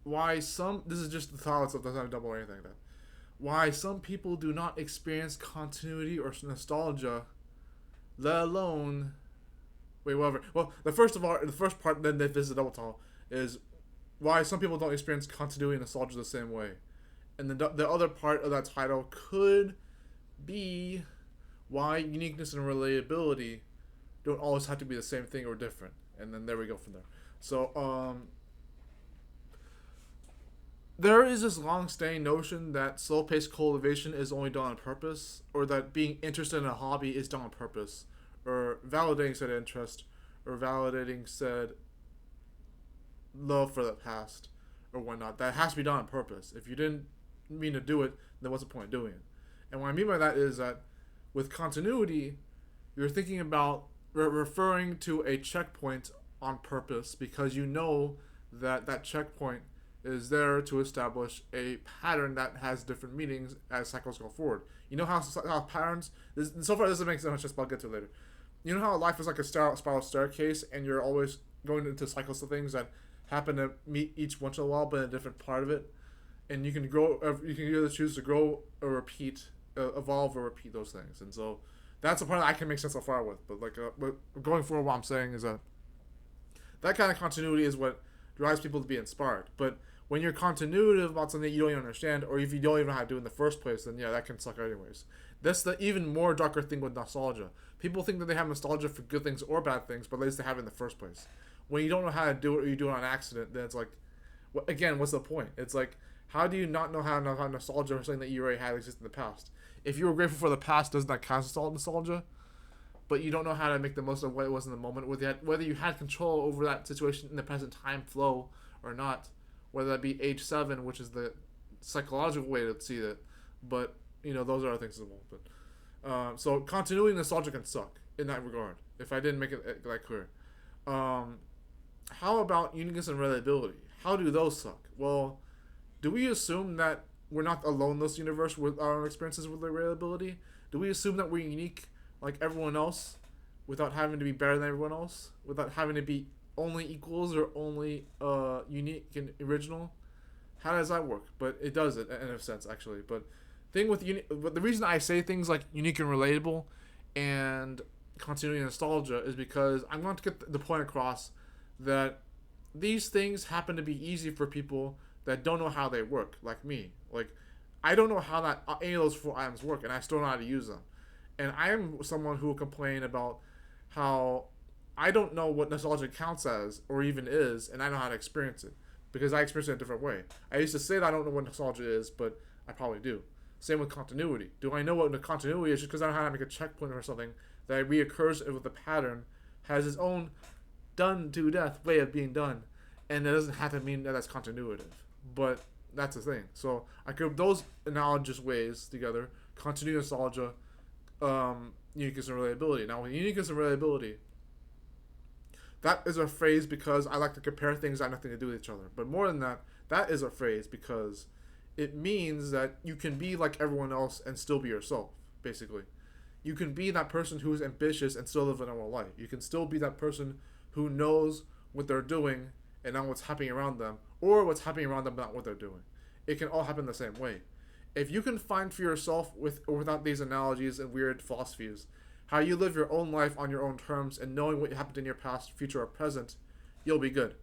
why some, this is just the thoughts of, doesn't have double or anything like that. Why some people do not experience continuity or nostalgia, let alone, wait, whatever. Well, the first part, then this is a double talk, is why some people don't experience continuity and nostalgia the same way. And the other part of that title could be why uniqueness and relatability don't always have to be the same thing or different. And then there we go from there. So, there is this long-standing notion that slow-paced cultivation is only done on purpose, or that being interested in a hobby is done on purpose, or validating said interest, or validating said love for the past, or whatnot. That has to be done on purpose. If you didn't mean to do it, then what's the point of doing it? And what I mean by that is that with continuity, you're thinking about referring to a checkpoint on purpose because you know that that checkpoint is there to establish a pattern that has different meanings as cycles go forward. You know how patterns. So far, this doesn't make so much sense, but I'll get to it later. You know how life is like a spiral staircase, and you're always going into cycles of things that happen to meet each once in a while, but in a different part of it. And you can grow. You can either choose to grow or repeat, evolve or repeat those things. And so that's the part that I can make sense so far with. But going forward, what I'm saying is that that kind of continuity is what drives people to be inspired. But when you're continuative about something that you don't even understand, or if you don't even know how to do it in the first place, then yeah, that can suck anyways. That's the even more darker thing with nostalgia. People think that they have nostalgia for good things or bad things, but at least they have it in the first place. When you don't know how to do it or you do it on accident, then it's like, again, what's the point? It's like, how do you not know how to have nostalgia for something that you already had exist in the past? If you were grateful for the past, doesn't that count as nostalgia? But you don't know how to make the most of what it was in the moment, whether you had control over that situation in the present time flow or not, whether that be age 7, which is the psychological way to see it, but those are other things as well. But so continuity and nostalgia can suck in that regard. If I didn't make it that clear, how about uniqueness and reliability? How do those suck? Well, do we assume that we're not alone in this universe with our own experiences with reliability? Do we assume that we're unique like everyone else without having to be better than everyone else? Without having to be only equals or only unique and original? How does that work? But it does it in a sense, actually. But but the reason I say things like unique and relatable and continuity and nostalgia is because I'm going to get the point across that these things happen to be easy for people that don't know how they work, like me. Like, I don't know how that any of those 4 items work, and I still know how to use them. And I am someone who will complain about how I don't know what nostalgia counts as or even is, and I know how to experience it because I experience it in a different way. I used to say that I don't know what nostalgia is, but I probably do. Same with continuity. Do I know what the continuity is just because I know how to make a checkpoint or something that reoccurs with the pattern, has its own done to death way of being done, and it doesn't have to mean that that's continuative. But that's the thing. So I group those analogous ways together: continuity, nostalgia, uniqueness, and relatability. Now, with uniqueness and relatability, that is a phrase because I like to compare things that have nothing to do with each other. But more than that, that is a phrase because it means that you can be like everyone else and still be yourself, basically. You can be that person who's ambitious and still live a normal life. You can still be that person who knows what they're doing and not what's happening around them, or what's happening around them, not what they're doing. It can all happen the same way. If you can find for yourself, with or without these analogies and weird philosophies, how you live your own life on your own terms and knowing what happened in your past, future, or present, you'll be good.